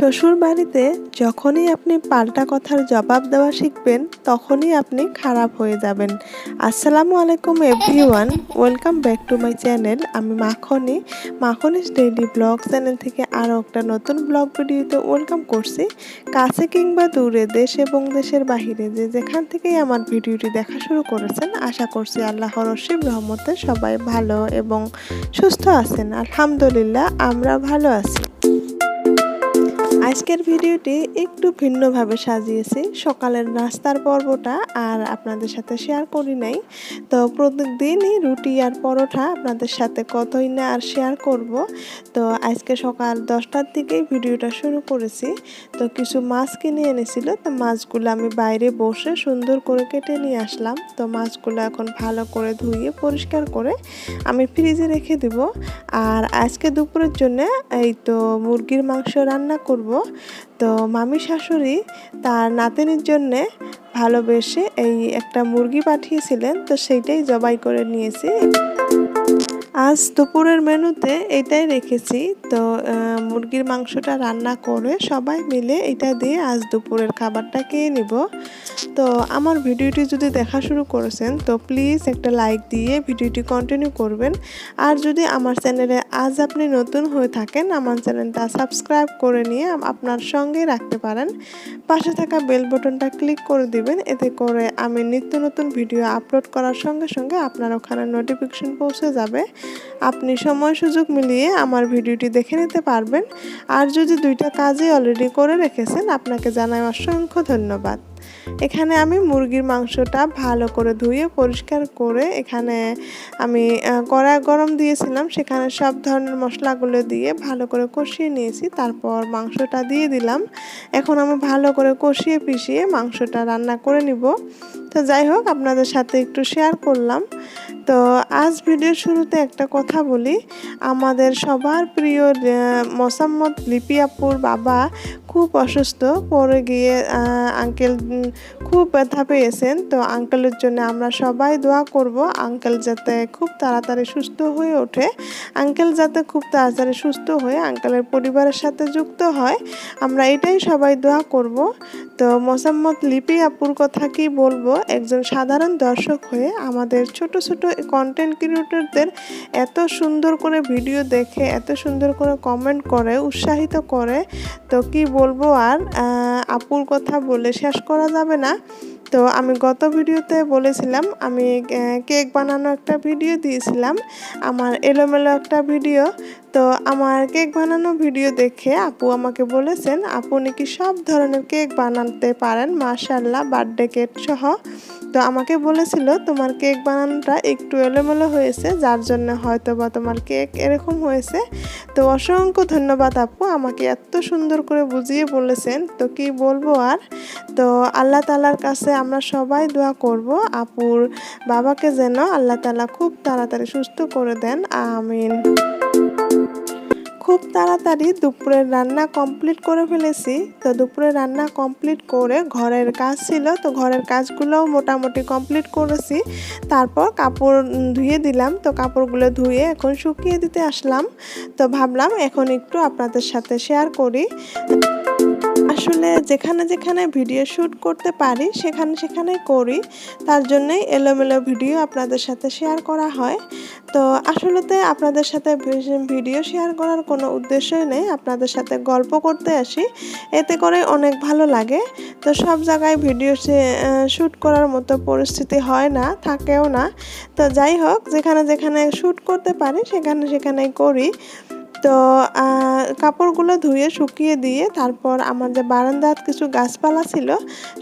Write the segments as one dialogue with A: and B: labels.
A: শ্বশুর বাড়িতে যখনই আপনি পাল্টা কথার জবাব দেওয়া শিখবেন তখনই আপনি খারাপ হয়ে যাবেন। আসসালামু আলাইকুম everyone, welcome back to my channel. আমি মাখনিস ডেইলি ব্লগ চ্যানেল থেকে আরও একটা নতুন ব্লগ ভিডিওতে ওয়েলকাম করছি। কাছে কিংবা দূরে, দেশ এবং দেশের বাহিরে যে যেখান থেকেই আমার ভিডিওটি দেখা শুরু করেছেন, আশা করছি আল্লাহর অসীম রহমতে সবাই ভালো এবং সুস্থ আছেন। আলহামদুলিল্লাহ, আমরা ভালো আছি। আজকের ভিডিওটি একটু ভিন্নভাবে সাজিয়েছি। সকালের নাস্তার পর্বটা আর আপনাদের সাথে শেয়ার করি নাই। তো প্রত্যেকদিনই রুটি আর পরোটা আপনাদের সাথে কতই না আর শেয়ার করব। তো আজকে সকাল 10টার দিকেই ভিডিওটা শুরু করেছি। তো কিছু মাছ কিনে এনেছিল, তো মাছগুলো আমি বাইরে বসে সুন্দর করে কেটে নিয়ে আসলাম। তো মাছগুলো এখন ভালো করে ধুয়ে পরিষ্কার করে আমি ফ্রিজে রেখে দেব। আর আজকে দুপুরের জন্য এই তো মুরগির মাংস রান্না করব। তো মামি শাশুড়ি তার নাতনির জন্যে ভালোবেসে এই একটা মুরগি পাঠিয়েছিলেন, তো সেইটাই জবাই করে নিয়েছি। আজ দুপুরের মেনুতে এটাই রেখেছি। তো মুরগির মাংসটা রান্না করে সবাই মিলে এটা দিয়ে আজ দুপুরের খাবারটা খেয়ে নিব। তো আমার ভিডিওটি যদি দেখা শুরু করেছেন তো প্লিজ একটা লাইক দিয়ে ভিডিওটি কন্টিনিউ করবেন। আর যদি আমার চ্যানেলে আজ আপনি নতুন হয়ে থাকেন, আমার চ্যানেলটা সাবস্ক্রাইব করে নিয়ে আপনার সঙ্গে রাখতে পারেন। পাশে থাকা বেল বাটনটা ক্লিক করে দিবেন, এতে করে আমি নিত্য নতুন ভিডিও আপলোড করার সঙ্গে সঙ্গে আপনার ওখানে নোটিফিকেশন পৌঁছে যাবে। আপনি সময় সুযোগ মিলিয়ে আমার ভিডিওটি দেখে নিতে পারবেন। আর যদি দুইটা কাজই অলরেডি করে রেখেছেন, আপনাকে জানাই অসংখ্য ধন্যবাদ। এখানে আমি মুরগির মাংসটা ভালো করে ধুয়ে পরিষ্কার করে এখানে আমি কড়াই গরম দিয়েছিলাম, সেখানে সব ধরনের মশলাগুলো দিয়ে ভালো করে কষিয়ে নিয়েছি। তারপর মাংসটা দিয়ে দিলাম। এখন আমি ভালো করে কষিয়ে পিষিয়ে মাংসটা রান্না করে নিব। তো যাই হোক, আপনাদের সাথে একটু শেয়ার করলাম। তো আজ ভিডিওর শুরুতে একটা কথা বলি। আমাদের সবার প্রিয় মোসাম্মদ লিপি আপুর বাবা খুব অসুস্থ, পড়ে গিয়ে আঙ্কেল খুব ব্যথা পেয়েছেন। তো আঙ্কেলের জন্য আমরা সবাই দোয়া করব, আঙ্কেল যাতে খুব তাড়াতাড়ি সুস্থ হয়ে ওঠে। আঙ্কেল যাতে খুব তাড়াতাড়ি সুস্থ হয়ে আঙ্কেলের পরিবারের সাথে যুক্ত হয়, আমরা এটাই সবাই দোয়া করব। তো মোসাম্মদ লিপি আপুর কথা কি বলবো, একজন সাধারণ দর্শক হয়ে আমাদের ছোট ছোট কন্টেন্ট ক্রিয়েটরদের এত সুন্দর করে ভিডিও দেখে, এত সুন্দর করে কমেন্ট করে, উৎসাহিত করে, তো কি বলবো আর, আপুর কথা বলে শেষ করা যাবে না। তো আমি গত ভিডিওতে বলেছিলাম আমি কেক বানানো একটা ভিডিও দিয়েছিলাম, আমার এলোমেলো একটা ভিডিও। তো আমার কেক বানানো ভিডিও দেখে আপু আমাকে বলেছেন আপু নাকি সব ধরনের কেক বানাতে পারেন, মাশাআল্লাহ, বার্থডে কেক সহ। তো আমাকে বলেছিল তোমার কেক বানানোটা একটু এলোমেলো হয়েছে, যার জন্য হয়তো বা তোমার কেক এরকম হয়েছে। তো অসংখ্য ধন্যবাদ আপু, আমাকে এত সুন্দর করে বুঝিয়ে বলেছেন। তো কি বলবো আর। তো আল্লাহ তাআলার কাছে আমরা সবাই দোয়া করব আপুর বাবাকে যেন আল্লাহ তাআলা খুব তাড়াতাড়ি সুস্থ করে দেন, আমিন। খুব তাড়াতাড়ি দুপুরের রান্না কমপ্লিট করে ফেলেছি। তো দুপুরের রান্না কমপ্লিট করে ঘরের কাজ ছিল, তো ঘরের কাজগুলোও মোটামুটি কমপ্লিট করেছি। তারপর কাপড় ধুয়ে দিলাম। তো কাপড়গুলো ধুয়ে এখন শুকিয়ে দিতে আসলাম। তো ভাবলাম এখন একটু আপনাদের সাথে শেয়ার করি। আসলে যেখানে যেখানে ভিডিও শ্যুট করতে পারি সেখানেই করি, তার জন্যই এলোমেলো ভিডিও আপনাদের সাথে শেয়ার করা হয়। তো আসলেতে আপনাদের সাথে ভিডিও শেয়ার করার কোনো উদ্দেশ্যই নেই, আপনাদের সাথে গল্প করতে আসি, এতে করে অনেক ভালো লাগে। তো সব জায়গায় ভিডিও শ্যুট করার মতো পরিস্থিতি হয় না, থাকেও না। তো যাই হোক, যেখানে যেখানে শ্যুট করতে পারি সেখানেই করি। তো কাপড়গুলো ধুয়ে শুকিয়ে দিয়ে তারপর আমার যে বারান্দার কিছু গাছপালা ছিল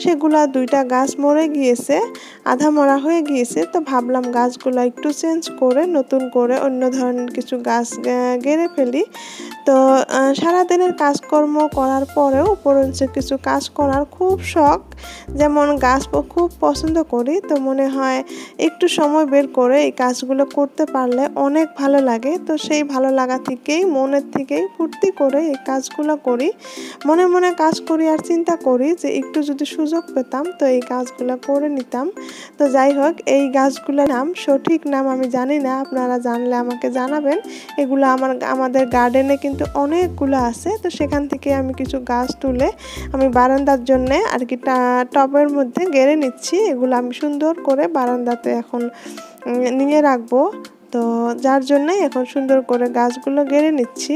A: সেগুলো দুইটা গাছ মরে গিয়েছে, আধা মরা হয়ে গিয়েছে। তো ভাবলাম গাছগুলো একটু চেঞ্জ করে নতুন করে অন্য ধরনের কিছু গাছ গেড়ে ফেলি। তো সারাদিনের কাজকর্ম করার পরেও উপরঞ্চে কিছু কাজ করার খুব শখ, যেমন গাছ খুব পছন্দ করি। তো মনে হয় একটু সময় বের করে এই কাজগুলো করতে পারলে অনেক ভালো লাগে। তো সেই ভালো লাগা থেকেই মনের থেকেই ফুর্তি করে এই কাজগুলো করি। মনে মনে কাজ করি আর চিন্তা করি যে একটু যদি সুযোগ পেতাম তো এই কাজগুলো করে নিতাম। তো যাই হোক, এই গাছগুলোর সঠিক নাম আমি জানি না, আপনারা জানলে আমাকে জানাবেন। এগুলো আমাদের গার্ডেনে কিন্তু অনেকগুলো আছে। তো সেখান থেকে আমি কিছু গাছ তুলে আমি বারান্দার জন্যে আর কি টবের মধ্যে গেড়ে নিচ্ছি। এগুলো আমি সুন্দর করে বারান্দাতে এখন নিয়ে রাখবো। তো যার জন্যে এখন সুন্দর করে গাছগুলো গেড়ে নিচ্ছি।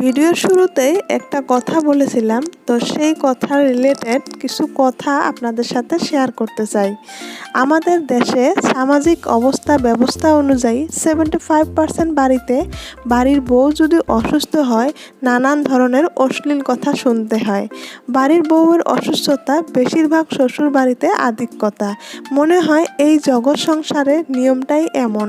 A: ভিডিওর শুরুতেই একটা কথা বলেছিলাম, তো সেই কথা রিলেটেড কিছু কথা আপনাদের সাথে শেয়ার করতে চাই। আমাদের দেশে সামাজিক ব্যবস্থা অনুযায়ী 75% বাড়িতে বাড়ির বউ যদি অসুস্থ হয় নানান ধরনের অশ্লীল কথা শুনতে হয়। বাড়ির বউয়ের অসুস্থতা বেশিরভাগ শ্বশুর বাড়িতে আধিক্যতা। মনে হয় এই জগৎ সংসারের নিয়মটাই এমন।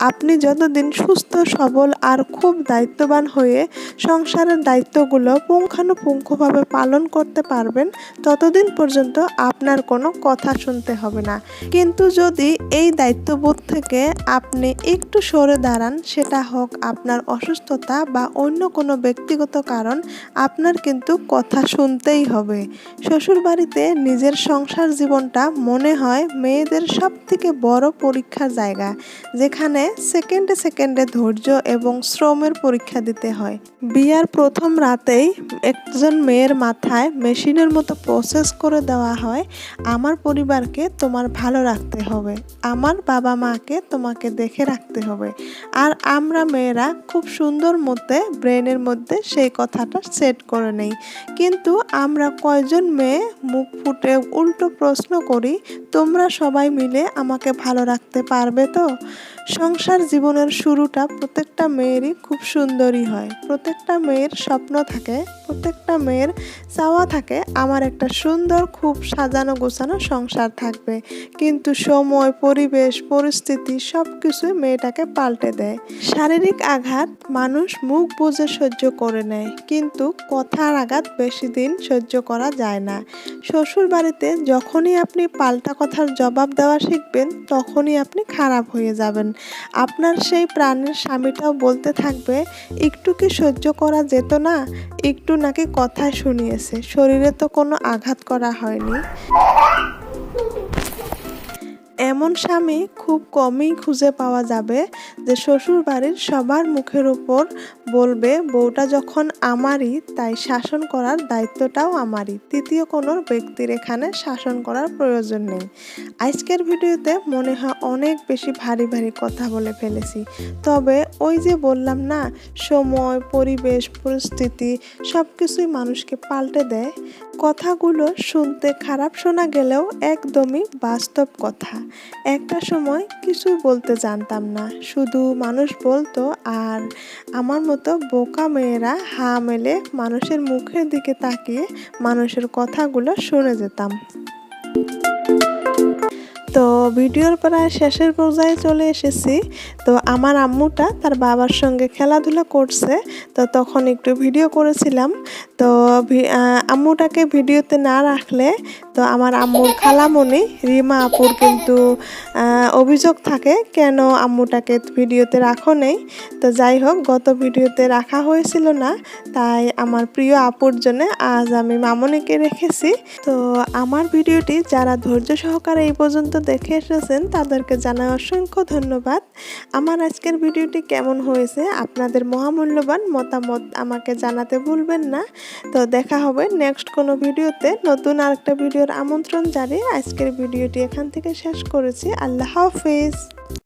A: আপনি যতদিন সুস্থ সবল আর খুব দায়িত্ববান হয়ে সংসারের দায়িত্বগুলো পুঙ্খানুপুঙ্খভাবে পালন করতে পারবেন, ততদিন পর্যন্ত আপনার কোনো কথা শুনতে হবে না। কিন্তু যদি এই দায়িত্ববোধ থেকে আপনি একটু সরে দাঁড়ান, সেটা হোক আপনার অসুস্থতা বা অন্য কোনো ব্যক্তিগত কারণ, আপনার কিন্তু কথা শুনতেই হবে। শ্বশুরবাড়িতে নিজের সংসার জীবনটা মনে হয় মেয়েদের সবথেকে বড় পরীক্ষার জায়গা, যেখানে সেকেন্ডে সেকেন্ডে ধৈর্য এবং শ্রমের পরীক্ষা দিতে হয়। বিয়ার প্রথম রাতেই একজন মেয়ের মাথায় মেশিনের মতো প্রসেস করে দেওয়া হয়, আমার পরিবারকে তোমার ভালো রাখতে হবে, আমার বাবা মাকে তোমাকে দেখে রাখতে হবে। আর আমরা মেয়েরা খুব সুন্দর মতে ব্রেনের মধ্যে সেই কথাটা সেট করে নেই। কিন্তু আমরা কয়জন মেয়ে মুখ ফুটে উল্টো প্রশ্ন করি, তোমরা সবাই মিলে আমাকে ভালো রাখতে পারবে তো? সংসার জীবনের শুরুটা প্রত্যেকটা মেয়েরই খুব সুন্দরই হয়। প্রত্যেকটা মেয়ের স্বপ্ন থাকে, প্রত্যেকটা মেয়ের চাওয়া থাকে আমার একটা সুন্দর খুব সাজানো গোছানো সংসার থাকবে। কিন্তু সময়, পরিবেশ, পরিস্থিতি সব কিছুই মেয়েটাকে পাল্টে দেয়। শারীরিক আঘাত মানুষ মুখ বুজে সহ্য করে নেয়, কিন্তু কথার আঘাত বেশি দিন সহ্য করা যায় না। শ্বশুর বাড়িতে যখনই আপনি পাল্টা কথার জবাব দেওয়া শিখবেন, তখনই আপনি খারাপ হয়ে যাবেন। আপনার সেই প্রাণের স্বামীটাও বলতে থাকবে, একটু কি সহ্য করা যেত না? একটু নাকি কথায় শুনিয়েছে, শরীরে তো কোনো আঘাত করা হয়নি। এমন স্বামী খুব কমই খুঁজে পাওয়া যাবে যে শ্বশুর বাড়ির সবার মুখের উপর বলবে বউটা যখন আমারই, তাই শাসন করার দায়িত্বটাও আমারই, তৃতীয় কোনো ব্যক্তির এখানে শাসন করার প্রয়োজন নেই। আজকের ভিডিওতে মনে হয় অনেক বেশি ভারী ভারী কথা বলে ফেলেছি, তবে ওই যে বললাম না, সময়, পরিবেশ, পরিস্থিতি সব কিছুই মানুষকে পাল্টে দেয়। কথাগুলো শুনতে খারাপ শোনা গেলেও একদমই বাস্তব কথা। একটা সময় কিছুই বলতে জানতাম না, শুধু মানুষ বলতো আর আমার মতো বোকা মেয়েরা হা মেলে মানুষের মুখের দিকে তাকিয়ে মানুষের কথাগুলো শুনে যেতাম। তো ভিডিওর প্রায় শেষের পর্যায়ে চলে এসেছি। তো আমার আম্মুটা তার বাবার সঙ্গে খেলাধুলা করছে, তো তখন একটু ভিডিও করেছিলাম। তো আম্মুটাকে ভিডিওতে না রাখলে তো আমার আম্মুর খালামণি রিমা আপুর কিন্তু অভিযোগ থাকে, কেন আম্মুটাকে ভিডিওতে রাখো নেই। তো যাই হোক, গত ভিডিওতে রাখা হয়েছিল না, তাই আমার প্রিয় আপুর জন্য আজ আমি মামনিকে রেখেছি। তো আমার ভিডিওটি যারা ধৈর্য সহকারে এই পর্যন্ত দেখে এসেছেন তাদেরকে জানাই অসংখ্য ধন্যবাদ। আমার আজকের ভিডিওটি কেমন হয়েছে আপনাদের মহামূল্যবান মতামত আমাকে জানাতে ভুলবেন না। তো দেখা হবে নেক্সট কোনো ভিডিওতে। নতুন আরেকটা ভিডিওর আমন্ত্রণ জানিয়ে আজকের ভিডিওটি এখান থেকে শেষ করেছি। আল্লাহ হাফেজ।